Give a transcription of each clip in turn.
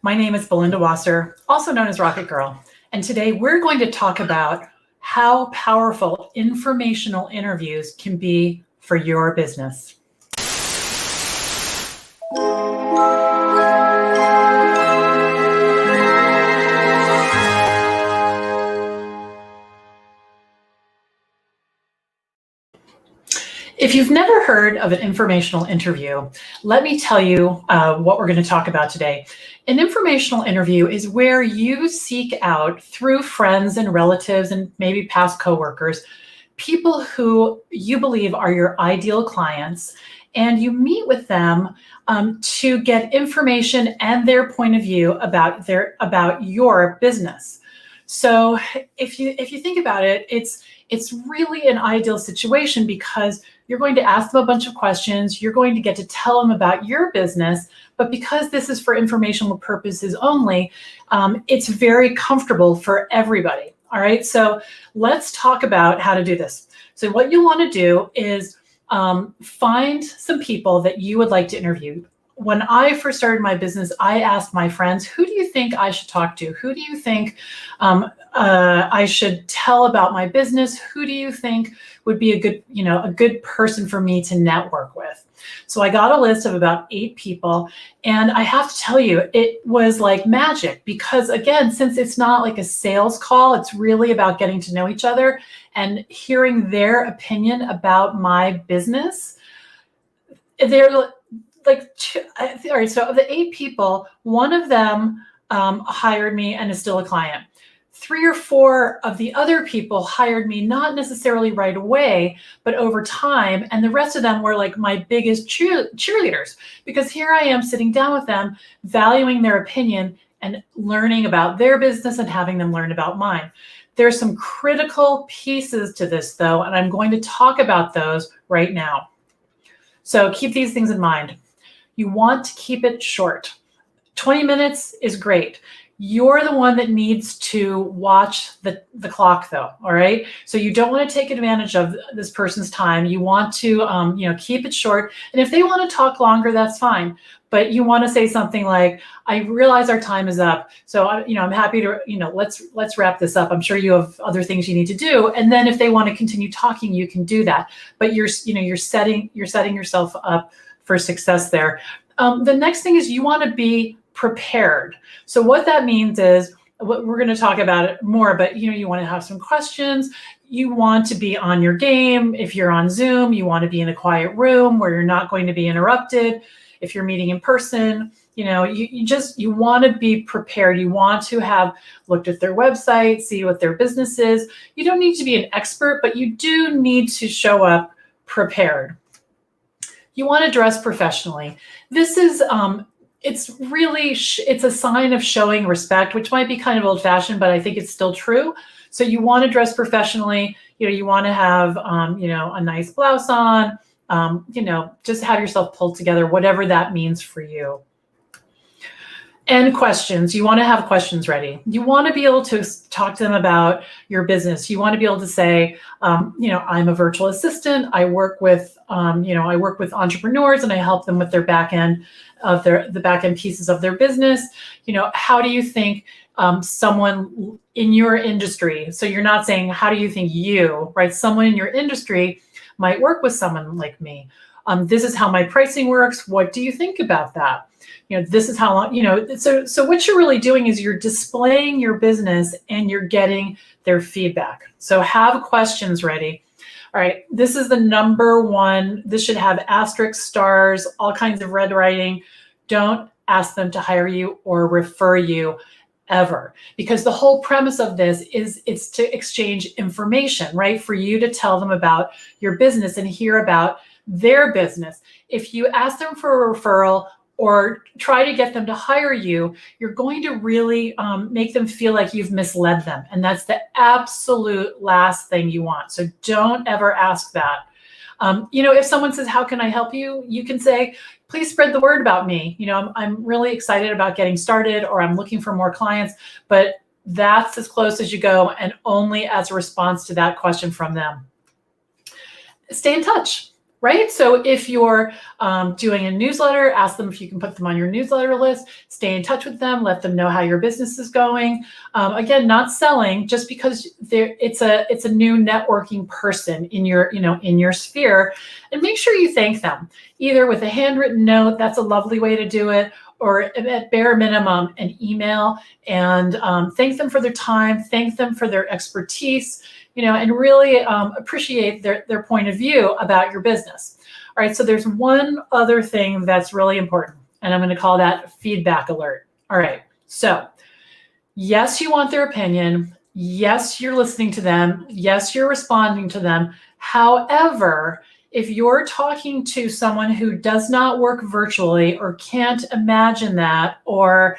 My name is Belinda Wasser, also known as Rocket Girl, and today we're going to talk about how powerful informational interviews can be for your business. If you've never heard of an informational interview, let me tell you what we're going to talk about today. An informational interview is where you seek out, through friends and relatives and maybe past coworkers, people who you believe are your ideal clients, and you meet with them to get information and their point of view about your business. So if you think about it, it's really an ideal situation because you're going to ask them a bunch of questions. You're going to get to tell them about your business, but because this is for informational purposes only, it's very comfortable for everybody. All right, so let's talk about how to do this. So what you want to do is find some people that you would like to interview. When I first started my business, I asked my friends, who do you think I should talk to? Who do you think I should tell about my business? Who do you think would be a good person for me to network with? So I got a list of about 8 people, and I have to tell you, it was like magic because, again, since it's not like a sales call, it's really about getting to know each other and hearing their opinion about my business. They're like, all right, so of the 8 people, one of them hired me and is still a client. 3 or 4 of the other people hired me, not necessarily right away, but over time. And the rest of them were like my biggest cheerleaders, because here I am sitting down with them, valuing their opinion and learning about their business and having them learn about mine. There's some critical pieces to this though, and I'm going to talk about those right now. So keep these things in mind. You want to keep it short. 20 minutes is great. You're the one that needs to watch the clock though, all right? So you don't want to take advantage of this person's time. You want to keep it short. And if they want to talk longer, that's fine. But you want to say something like, I realize our time is up. So I'm happy to, let's wrap this up. I'm sure you have other things you need to do. And then if they want to continue talking, you can do that. But you're setting yourself up for success there. The next thing is you want to be prepared. So what that means is, we're going to talk about it more, but you want to have some questions. You want to be on your game. If you're on Zoom, you want to be in a quiet room where you're not going to be interrupted. If you're meeting in person, you want to be prepared. You want to have looked at their website, see what their business is. You don't need to be an expert, but you do need to show up prepared. You want to dress professionally. This is, it's a sign of showing respect, which might be kind of old fashioned, but I think it's still true. So you want to dress professionally. You want to have, a nice blouse on, just have yourself pulled together, whatever that means for you. And questions. You want to have questions ready. You want to be able to talk to them about your business. You want to be able to say, I'm a virtual assistant. I work with, entrepreneurs, and I help them with their back end of the back end pieces of their business. How do you think someone in your industry? So you're not saying, how do you think right? Someone in your industry might work with someone like me. This is how my pricing works. What do you think about that? This is how long, so what you're really doing is you're displaying your business and you're getting their feedback. So have questions ready. All right, this is the number one. This should have asterisks, stars, all kinds of red writing. Don't ask them to hire you or refer you ever, because the whole premise of this is it's to exchange information, right? For you to tell them about your business and hear about their business. If you ask them for a referral or try to get them to hire you, you're going to really make them feel like you've misled them. And that's the absolute last thing you want. So don't ever ask that. If someone says, how can I help you? You can say, please spread the word about me. I'm really excited about getting started, or I'm looking for more clients, but that's as close as you go, and only as a response to that question from them. Stay in touch. right? So if you're doing a newsletter, ask them if you can put them on your newsletter list, stay in touch with them, let them know how your business is going. Again, not selling just because it's a new networking person in your, in your sphere, and make sure you thank them either with a handwritten note. That's a lovely way to do it. Or at bare minimum, an email, and thank them for their time, thank them for their expertise, and really appreciate their point of view about your business. All right, so there's one other thing that's really important, and I'm going to call that feedback alert. All right, so yes, you want their opinion. Yes, you're listening to them. Yes, you're responding to them. However, if you're talking to someone who does not work virtually or can't imagine that, or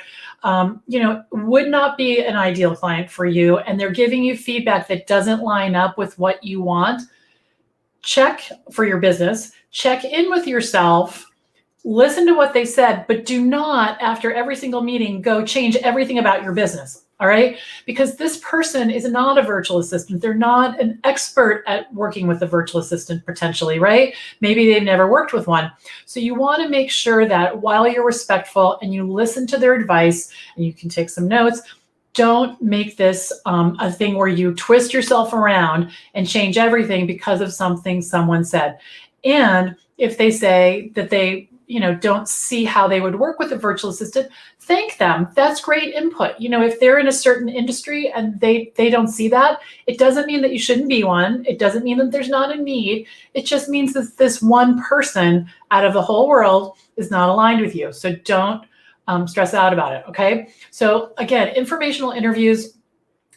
would not be an ideal client for you, and they're giving you feedback that doesn't line up with what you want, check for your business, check in with yourself, listen to what they said, but do not, after every single meeting, go change everything about your business. All right, because this person is not a virtual assistant. They're not an expert at working with a virtual assistant potentially, right? Maybe they've never worked with one. So you want to make sure that while you're respectful and you listen to their advice, and you can take some notes, don't make this a thing where you twist yourself around and change everything because of something someone said. And if they say that they don't see how they would work with a virtual assistant, thank them. That's great input. If they're in a certain industry and they don't see that, it doesn't mean that you shouldn't be one. It doesn't mean that there's not a need. It just means that this one person out of the whole world is not aligned with you. So don't stress out about it, okay? So again, informational interviews,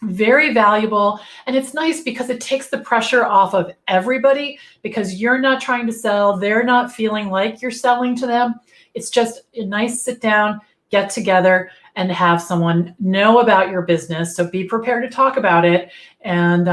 very valuable. And it's nice because it takes the pressure off of everybody, because you're not trying to sell. They're not feeling like you're selling to them. It's just a nice sit down, get together, and have someone know about your business. So be prepared to talk about it. And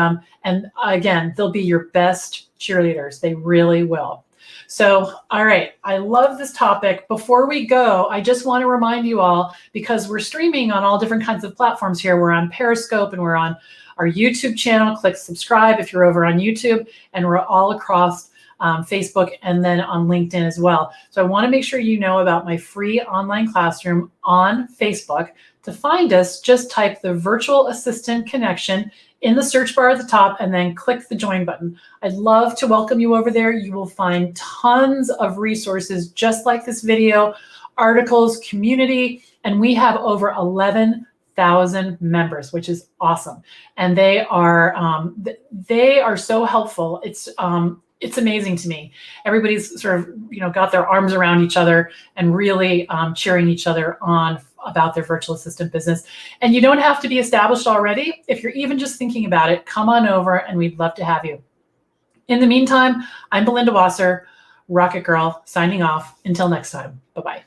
again, they'll be your best cheerleaders. They really will. So, all right, I love this topic. Before we go, I just want to remind you all, because we're streaming on all different kinds of platforms here. We're on Periscope and we're on our YouTube channel. Click subscribe if you're over on YouTube, and we're all across Facebook and then on LinkedIn as well. So I want to make sure you know about my free online classroom on Facebook. To find us, just type the Virtual Assistant Connection in the search bar at the top and then click the join button. I'd love to welcome you over there. You will find tons of resources just like this video, articles, community, and we have over 11,000 members, which is awesome. And they are so helpful. It's amazing to me. Everybody's sort of got their arms around each other and really cheering each other on about their virtual assistant business. And you don't have to be established already. If you're even just thinking about it, come on over and we'd love to have you. In the meantime, I'm Belinda Wasser, Rocket Girl, signing off. Until next time. Bye-bye.